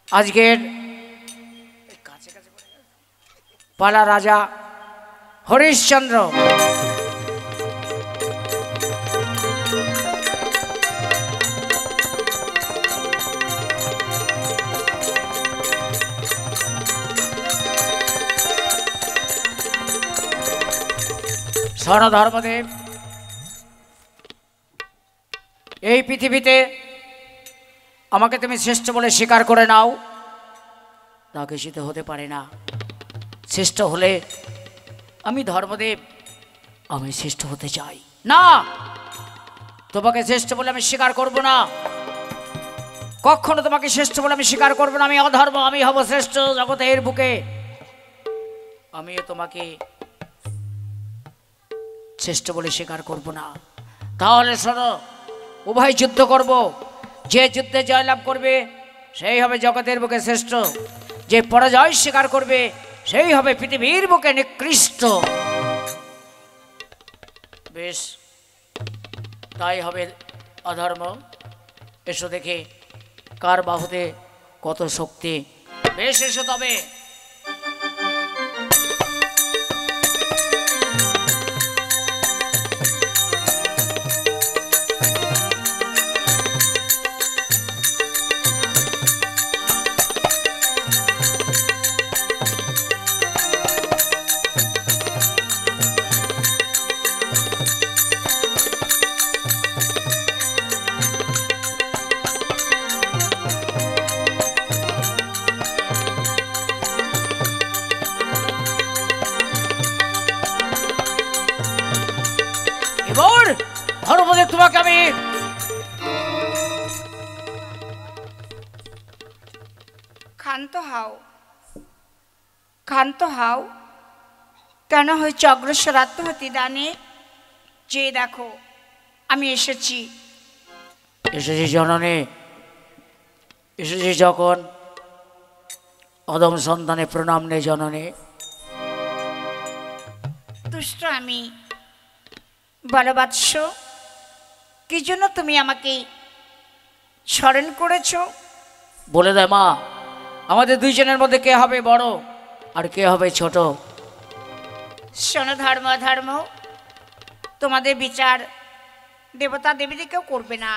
আজকের পালা রাজা হরিশ্চন্দ্র স্বর্ণধর্মদেব এই পৃথিবীতে আমাকে তুমি শ্রেষ্ঠ বলে স্বীকার করে নাও, তা কিছুতে হতে পারে না। শ্রেষ্ঠ হলে আমি ধর্মদেব আমি শ্রেষ্ঠ হতে চাই না, তোমাকে শ্রেষ্ঠ বলে আমি স্বীকার করব না, কখনো তোমাকে শ্রেষ্ঠ বলে আমি স্বীকার করব না। আমি অধর্ম, আমি হব শ্রেষ্ঠ জগতের বুকে, আমিও তোমাকে শ্রেষ্ঠ বলে স্বীকার করব না। তাহলে শোনো, উভয় যুদ্ধ করব, যে যুদ্ধে জয়লাভ করবে সেই হবে জগতের বুকে শ্রেষ্ঠ, যে পরাজয় স্বীকার করবে সেই হবে পৃথিবীর বুকে নিকৃষ্ট। বেশ, তাই হবে অধর্ম। এসো দেখে কার বাহুতে কত শক্তি। বেশ, এসো তবে। ধর্মদেব, তোমাকে আমি ক্ষান্ত হাও কেন হয়েছে অগ্রসর আত্মহতি দানে? যে দেখো আমি এসেছি জননী, এসেছি যখন অদম সন্তানে প্রণাম নেই জননী। দুষ্ট আমি বলবাৎস, কি জন্য তুমি আমাকে স্মরণ করেছ? বলে দেয় মা, আমাদের দুইজনের মধ্যে কে হবে বড় আর কে হবে ছোট? শোনো ধর্ম ধর্ম, তোমাদের বিচার দেবতা দেবীদের কেউ করবে না।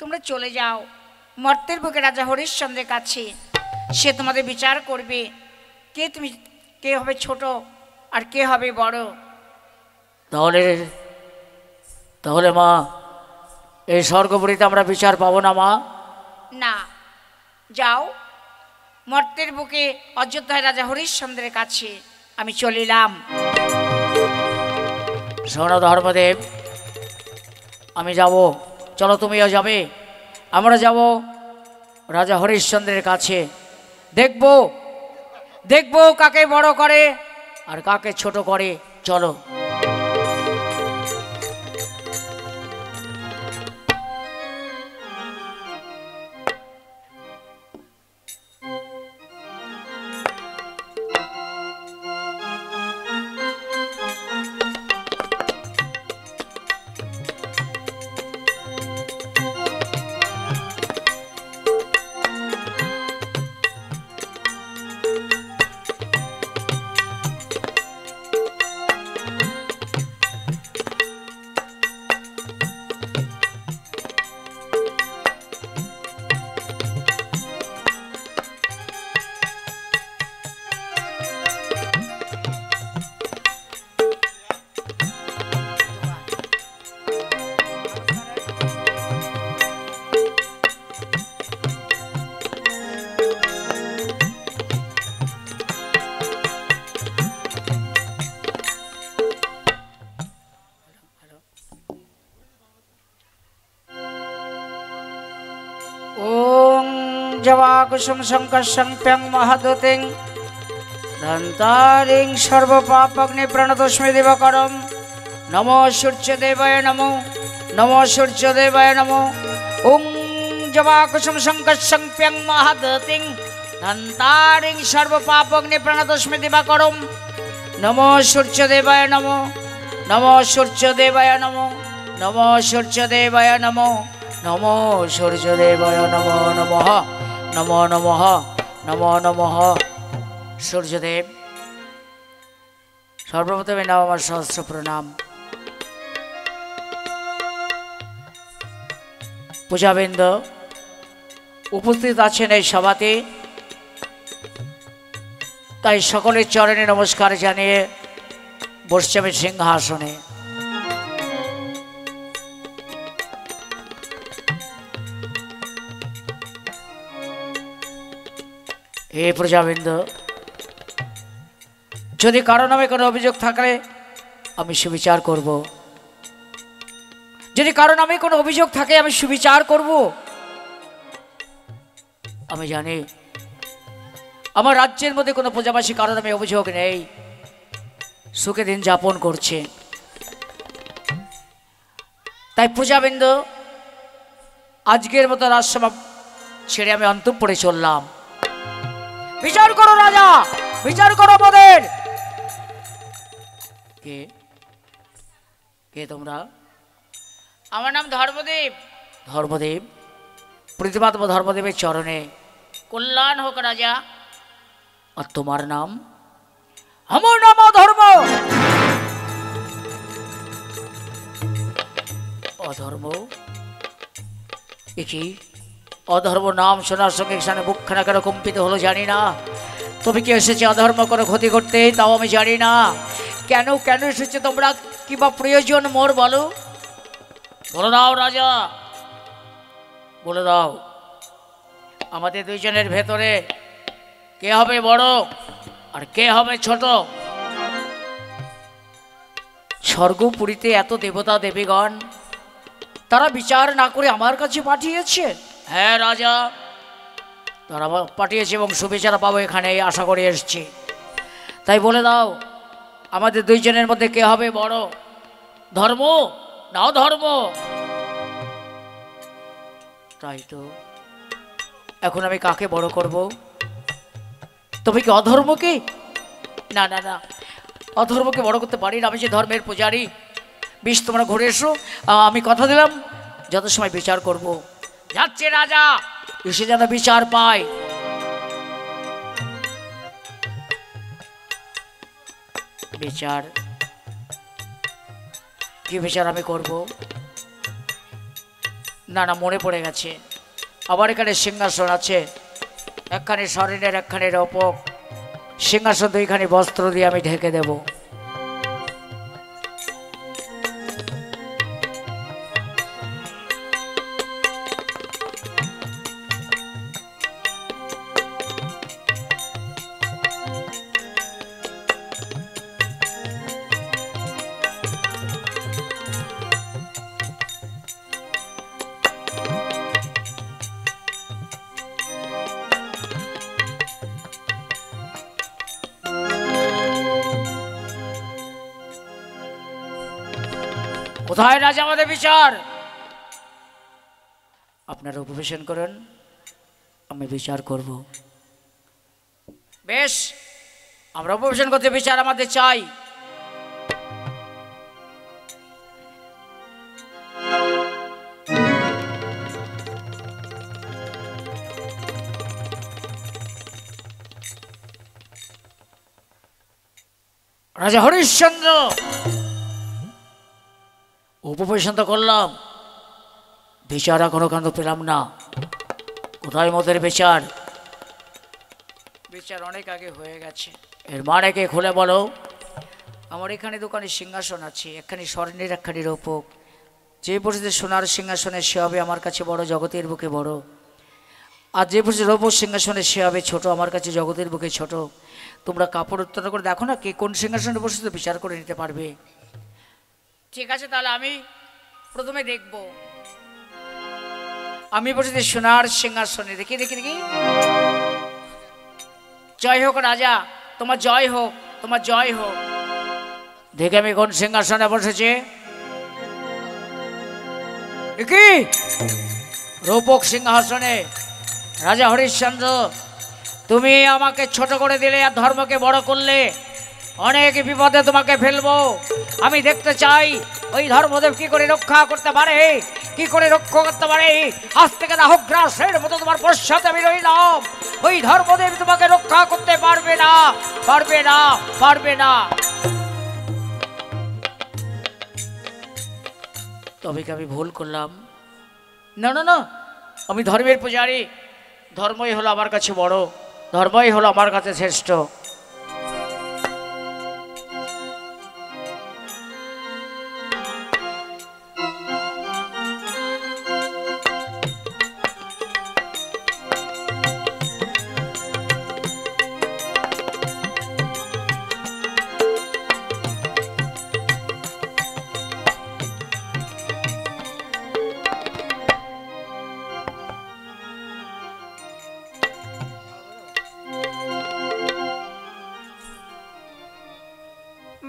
তোমরা চলে যাও মর্তের বুকে রাজা হরিশ্চন্দ্রের কাছে, সে তোমাদের বিচার করবে কে হবে ছোট আর কে হবে বড়। তাহলে মা, এই স্বর্গপুরীতে আমরা বিচার পাবো না মা? না, যাও মর্তের বুকে অযোধ্যায় রাজা হরিশ্চন্দ্রের কাছে আমি চলিলাম। শোনো ধর্মদেব, আমি যাব, চলো তুমিও যাবে, আমরা যাব রাজা হরিশ্চন্দ্রের কাছে। দেখবো কাকে বড় করে আর কাকে ছোট করে। চলো। জবাকুসুম সংকর্ষং প্যাং মহাদতিং ধন্তারিং সর্বপাপগ্নি প্রণতস্মি দিবাকরম। নমো সূর্যদেবায় নমো, নমো সূর্যদেবায় নমো। ওং জবাকুসুম সংকর্ষং প্যাং মহাদতিং ধন্তারিং সর্বপাপগ্নি প্রণতস্মি দিবাকরম। নমো সূর্যদেবায় নমো, নমো সূর্যদেবায় নমো, নমো সূর্যদেবায় নমো, নমো সূর্যদেবায় নমো নমঃ, নমো নমঃ। নমো নমঃ সূর্যদেব। সর্বপ্রথমে নাও আমার সহস্র প্রণাম। পূজাবৃন্দ উপস্থিত আছেন এই সভাতে, তাই সকলের চরণে নমস্কার জানিয়ে বসছি আমি সিংহাসনে। হে প্রজাবৃন্দ, যদি কারো নামে কোনো অভিযোগ থাকলে আমি সুবিচার করব। যদি কারো নামে কোনো অভিযোগ থাকে আমি সুবিচার করব। আমি জানি আমার রাজ্যের মধ্যে কোনো প্রজাবাসী কারো নামে অভিযোগ নেই, সুখে দিন যাপন করছে। তাই প্রজাবৃন্দ, আজকের মতো রাজসভা ছেড়ে আমি অন্তঃপুরে চললাম। বিচার করো রাজা, বিচার করো মোদের। কে কে তোমরা? আমার নাম ধর্মদেব। ধর্মদেব? প্রতিপাদ্য ধর্মদেবের চরণে কল্যাণ হোক রাজা। আর তোমার নাম? আমার নাম অধর্ম। অধর্ম? কি অধর্ম নাম শোনার সঙ্গে এখানে বুকখানা কেন কম্পিত হলো জানি না। তুমি কি এসেছে অধর্ম করে ক্ষতি করতে, তাও আমি জানি না। কেন কেন এসেছে তোমরা, কি বা প্রয়োজন মোর বলো? বলে দাও রাজা, বলে দাও। আমাদের দুইজনের ভেতরে কে হবে বড় আর কে হবে ছোট? স্বর্গপুরীতে এত দেবতা দেবীগণ, তারা বিচার না করে আমার কাছে পাঠিয়েছে। হ্যাঁ রাজা, তারা পাঠিয়েছে এবং সুবিচার পাবো এখানে আশা করে এসছি। তাই বলে দাও, আমাদের দুইজনের মধ্যে কে হবে বড়, ধর্ম না অধর্ম? তাই তো, এখন আমি কাকে বড় করব? তুমি কি অধর্মকে? না না না, অধর্মকে বড় করতে পারি না। আমি যে ধর্মের পূজারী। বেশ, তোমরা ঘুরে এসো, আমি কথা দিলাম যত সময় বিচার করব। যাচ্ছে রাজা, এসে যেন বিচার পায়। বিচার? কি বিচার আমি করব? না না, মনে পড়ে গেছে, আবার এখানে সিংহাসন আছে, একখানে স্বর্ণের একখানে রূপক। সিংহাসন দুইখানি বস্ত্র দিয়ে আমি ঢেকে দেব। কোথায় রাজা আমাদের বিচার? আপনারা উপবেশন করেন, আমি বিচার করব। বেশ, আমরা উপবেশন করতে, বিচার আমাদের চাই। রাজা হরিশ্চন্দ্র, উপবেশন তো করলাম, বিচার এখনো কেন পেলাম না? কোথায় মোদের বিচার? বিচার অনেক আগে হয়ে গেছে। এর মানে কে খুলে বলো? আমার এখানে দোকানে সিংহাসন আছে, একখানি স্বর্ণের একখানি রূপক। যে বসেছে সোনার সিংহাসনে সে হবে আমার কাছে বড়, জগতের বুকে বড়। আর যে বসেছে রূপক সিংহাসনে সে হবে ছোট, আমার কাছে জগতের বুকে ছোট। তোমরা কাপড় উত্তর করে দেখো না কে কোন সিংহাসনে বসে, তো বিচার করে নিতে পারবে। ঠিক আছে, তাহলে আমি প্রথমে দেখব। আমি বসেছি সোনার সিংহাসনে, দেখি দেখি দেখি। জয় হোক রাজা, তোমার জয় হোক, তোমার জয় হোক। দেখে আমি কোন সিংহাসনে বসেছে। কি রূপক সিংহাসনে। রাজা হরিশ্চন্দ্র, তুমি আমাকে ছোট করে দিলে আর ধর্মকে বড় করলে, অনেক বিপদে তোমাকে ফেলবো। আমি দেখতে চাই ওই ধর্মদেব কি করে রক্ষা করতে পারে, কি করে রক্ষা করতে পারে? আজ থেকে নাহগ্রাসের মতো তোমার পশ্চাতে আমি রইলাম। ওই ধর্মদেব তোমাকে রক্ষা করতে পারবে না, পারবে না, পারবে না। তবে কি আমি ভুল করলাম? না না না, আমি ধর্মের পূজারী। ধর্মই হলো আমার কাছে বড়, ধর্মই হলো আমার কাছে শ্রেষ্ঠ।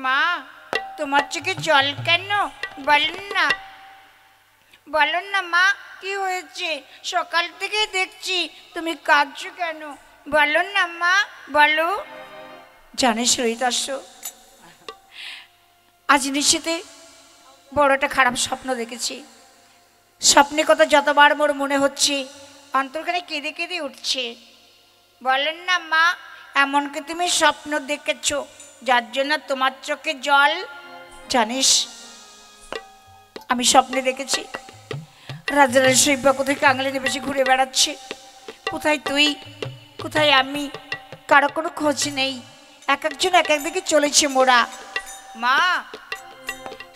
মা, তোমার চোখে জল কেন? বলেন না, বলেন না মা, কি হয়েছে? সকাল থেকে দেখছি তুমি কাঁদছো কেন? বলো না মা, বলো। জানিস রহিদাস, আজ নিশ্চিতে বড় একটা খারাপ স্বপ্ন দেখেছি। স্বপ্নের কথা যতবার মোর মনে হচ্ছে অন্তর্খানে কেঁদে কেঁদে উঠছে। বলেন না মা, এমন কি তুমি স্বপ্ন দেখেছো যার জন্য তোমার চোখে জল? জানিস, আমি স্বপ্নে দেখেছি রাজারা শৈবা কোথায় কাঙালি বেশি ঘুরে বেড়াচ্ছে। কোথায় তুই, কোথায় আমি, কারো কোনো খোঁজ নেই। এক একজন এক একদিকে চলেছে মোরা। মা,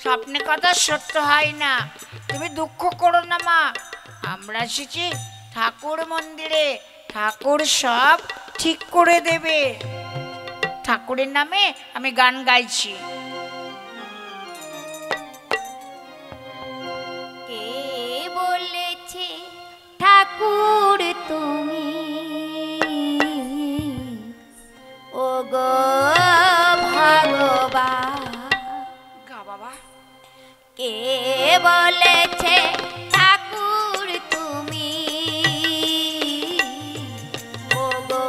স্বপ্নের কথা সত্য হয় না, তুমি দুঃখ করো না মা। আমরা এসেছি ঠাকুর মন্দিরে, ঠাকুর সব ঠিক করে দেবে। ঠাকুরের নামে আমি গান গাইছি। কে বলেছে ঠাকুর তুমি, ও গো ভগবান? গা বাবা। কে বলেছে ঠাকুর তুমি, ও গো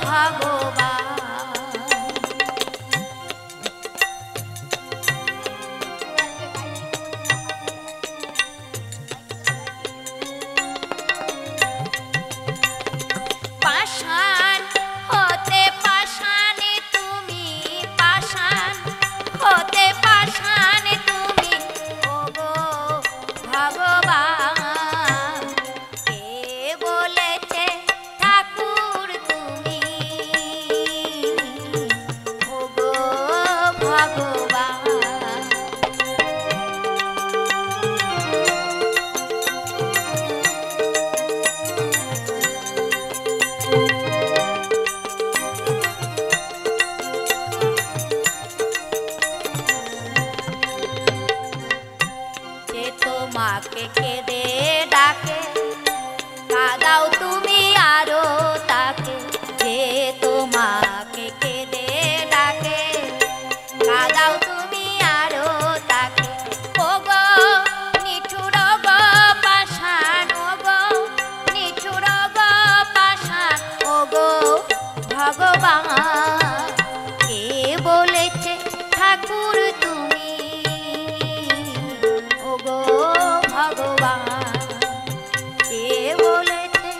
ভগবান? পাষাণ হতে পাষাণে তুমি, পাষাণ হতে পাষাণে তুমি, ও গো ভগবান। কে বলেছে ঠাকুর তুমি, ও গো ভগবান? যে তোমাকে কেঁদে ডাকে, কাঁদাও তুমি আরো তাকে। যে তোমাকে কেঁদে ডাকে, কাঁদাও তুমি আরো তাকে। ও গো নিঠুর গো পাষাণ, ও গো নিঠুর গো পাষাণ, ও গো ভগবান। কে বলেছে ঠাকুর তুমি, ও গো ভগবান? কে বলেছে?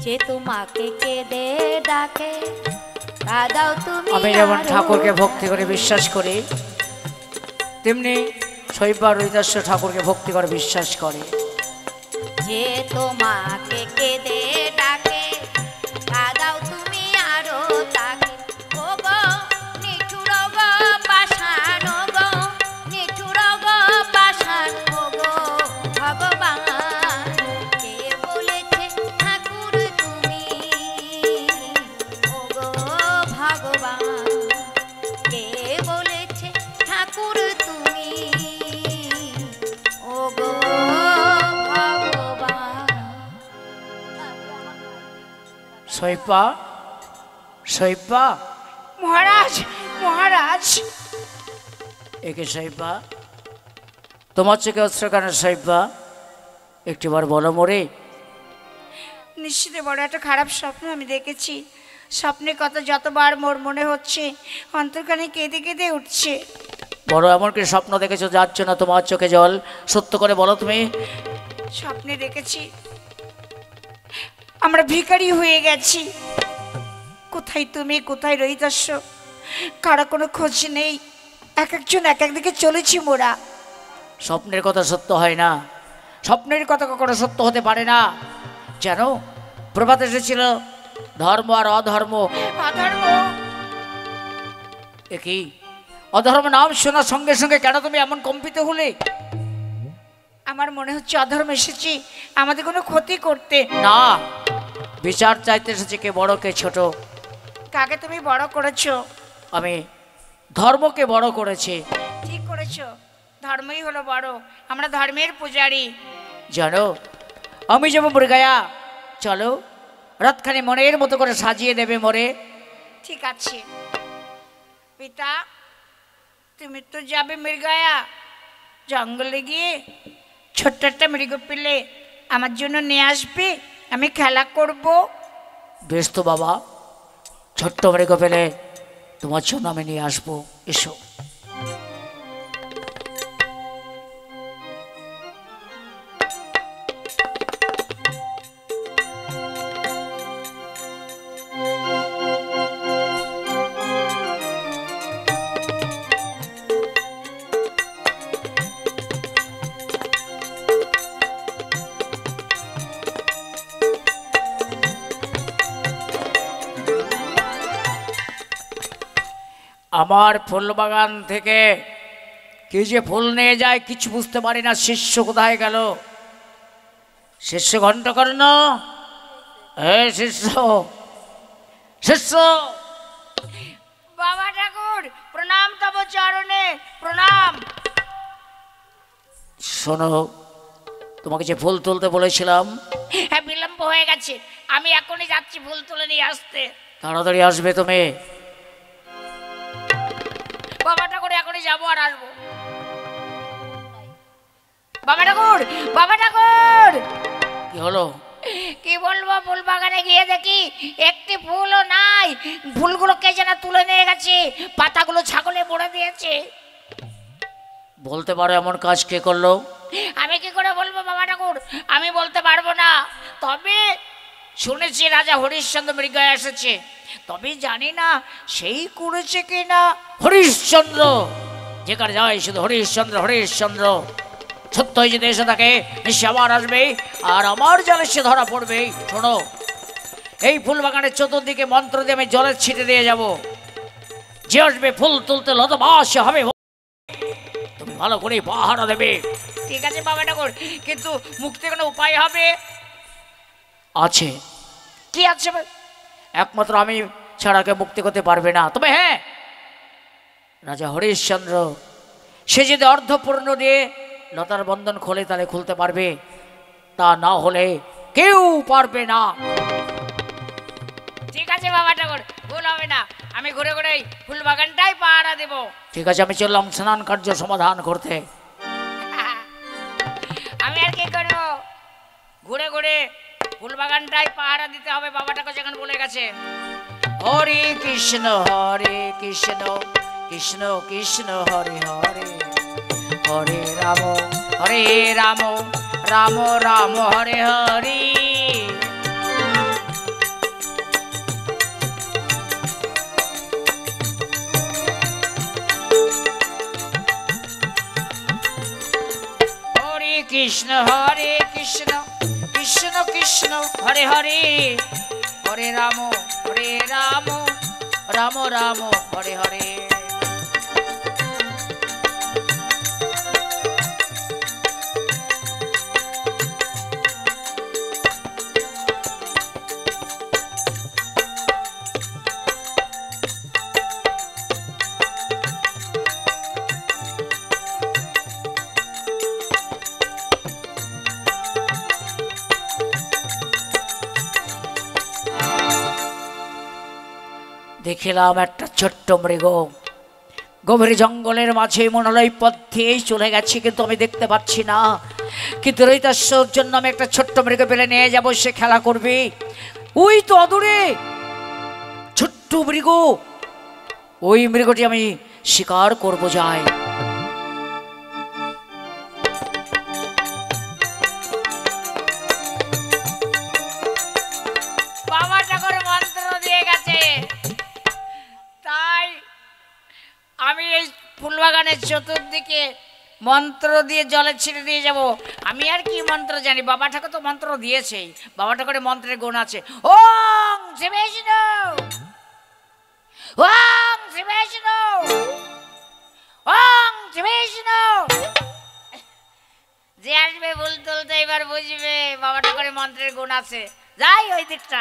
যে তোমাকে কেঁদে ডাকে, কাঁদাও তুমি আমি যেমন আরো ঠাকুরকে ভক্তি করে বিশ্বাস করি, তেমনি শৈবা রহিদাস্য ঠাকুরকে ভক্তি করে বিশ্বাস করে। যে তোমাকে কেঁদে ডাকে, কাঁদাও তুমি আরো তাকে। ও গো নিঠুর গো পাষাণ, ও গো নিঠুর গো পাষাণ, ও গো ভগবান। কে বলেছে ঠাকুর তুমি, ও গো ভগবান? কে বলেছে ঠাকুর তুমি, ও গো ভগবান? শৈবা, শৈবা, মহারাজ, মহারাজ, একে সাহেবা, তোমার চোখে অস্ত্র কেন সাহেবা? একটিবার বলো মোরে। নিশ্চিত বড় একটা খারাপ স্বপ্ন আমি দেখেছি। স্বপ্নের কথা যতবার মোর মনে হচ্ছে অন্তর্খানে কেঁদে কেঁদে উঠছে। বড় এমন কি স্বপ্ন দেখেছো যার জন্য তোমার চোখে জল? সত্য করে বলো তুমি। স্বপ্নে দেখেছি আমরা ভিখারি হয়ে গেছি। কোথায় তুমি, কোথায় রহিতস্য, কারো কোনো খোঁজ নেই। এক একজন এক একদিকে চলেছি মোরা। স্বপ্নের কথা সত্য হয় না, স্বপ্নের কথা কখনো সত্য হতে পারে না। জানো প্রভাত এসেছিল ধর্ম আর অধর্ম। অধর্ম? একই অধর্ম নাম শোনার সঙ্গে সঙ্গে কেন তুমি এমন কম্পিত হলে? আমার মনে হচ্ছে অধর্ম এসেছি আমাদের কোনো ক্ষতি করতে। না, বিচার চাইতে এসেছে কে বড় কে ছোট। কাকে তুমি বড় করেছো? আমি ধর্মকে বড় করেছি। ঠিক করেছো, ধর্মই হলো বড়। আমরা ধর্মের পূজারী। জানো আমি যাবো মৃগয়া, চলো রাতখানি মনের মতো করে সাজিয়ে দেবে মোরে। ঠিক আছে পিতা, তুমি তো যাবে মৃগয়া, জঙ্গলে গিয়ে ছোট্ট একটা মৃগ পেলে আমার জন্য নিয়ে আসবে, আমি খেলা করব। বেশ তো বাবা, ছোট্ট মৃগ পেলে তোমার জন্য আমি নিয়ে আসবো, এসো। আমার ফুল বাগান থেকে কি যে ফুল নিয়ে যায় কিছু বুঝতে পারি না। শিষ্য কোথায় গেল? শিষ্য ঘণ্টকর্ণ, হে শিষ্য, শিষ্য। বাবা ঠাকুর প্রণাম, তব চরণে প্রণাম। শোনো, তোমাকে যে ফুল তুলতে বলেছিলাম। হ্যাঁ, বিলম্ব হয়ে গেছে, আমি এখনই যাচ্ছি ফুল তুলে নিয়ে আসতে। তাড়াতাড়ি আসবে তুমি। বাবা ঠাকুর এখনই যাবো আর আসবো। বাবা ঠাকুর, বাবা ঠাকুর। কি হলো? কি বলবো, ফুল বাগানে গিয়ে দেখি একটি ফুলও নাই। ফুলগুলো কে যেন তুলে নিয়ে গেছে, পাতাগুলো ছাগলে মোড়ে দিয়েছে। বলতে পারো এমন কাজ কে করলো? আমি কি করে বলবো বাবা ঠাকুর, আমি বলতে পারবো না। তবে শুনেছি রাজা হরিশ্চন্দ্র মৃগয়া এসেছে, তবে জানি না সেই করেছে কিনা। হরিশ্চন্দ্র যেখানে যায় শুধু হরিশ্চন্দ্র হরিশ্চন্দ্র। সত্য হয়ে যদি এসে থাকে নিশ্চয় আবার আসবে আর আমার জালে সে ধরা পড়বে। শোনো, এই ফুল বাগানের চতুর্দিকে মন্ত্র দিয়ে আমি জলের ছিটে দিয়ে যাব। যে আসবে ফুল তুলতে লতবাস হবে, তুমি ভালো করে পাহারা দেবে। ঠিক আছে বাবা ঠাকুর, কিন্তু মুক্তি কোনো উপায় হবে? আছে, কি আছে? একমাত্র আমি ছাড়া কেউ মুক্তি করতে পারবে না। তবে হ্যাঁ, রাজা হরিশ্চন্দ্র সে যদি অর্ধপূর্ণ দিয়ে লতার বন্ধন খোলে তাহলে খুলতে পারবে, তা না হলে কেউ পারবে না। ঠিক আছে বাবা ঠাকুর, ভুল হবে না। আমি ঘুরে ঘুরে ফুল বাগানটাই পাহারা দেব। ঠিক আছে, আমি চললাম স্নান কার্য সমাধান করতে। আমি আর কি করবো, ঘুরে ঘুরে ফুল বাগানটাই পাহারা দিতে হবে। বাবা ঠাকুর যেখানে বলে গেছে। হরে কৃষ্ণ কৃষ্ণ কৃষ্ণ হরে হরে, হরে রাম রাম রাম হরে হরে। হরে কৃষ্ণ কৃষ্ণ কৃষ্ণ হরে হরে, হরে রাম রাম রাম হরে হরে। দেখিলাম একটা ছোট্ট মৃগ গভীর জঙ্গলের মাঝে মনালয় পথ দিয়েই চলে গেছি, কিন্তু আমি দেখতে পাচ্ছি না। কিন্তু রৈতাশ্বর জন্য আমি একটা ছোট্ট মৃগ পেলে নিয়ে যাব, সে খেলা করবে। ওই তো অদূরে ছোট্ট মৃগ, ওই মৃগটি আমি শিকার করব যাই। বাবা ঠাকুর মন্ত্র দিয়ে গেছে, তাই আমি এই ফুলবাগানের চতুর্দিকে মন্ত্র দিয়ে জলে ছিঁড়ে দিয়ে যাব। আমি আর কি মন্ত্র জানি, বাবা ঠাকুর তো মন্ত্র দিয়েছেই। বাবা ঠাকুরের মন্ত্রের গুণ আছে। ওং শ্রী বিষ্ণু, ওং শ্রী বিষ্ণু, ওং শ্রী বিষ্ণু। যে আসবে ভুল তুলতে এবার বুঝবে বাবা ঠাকুরের মন্ত্রের গুণ আছে। যাই ওই দিকটা।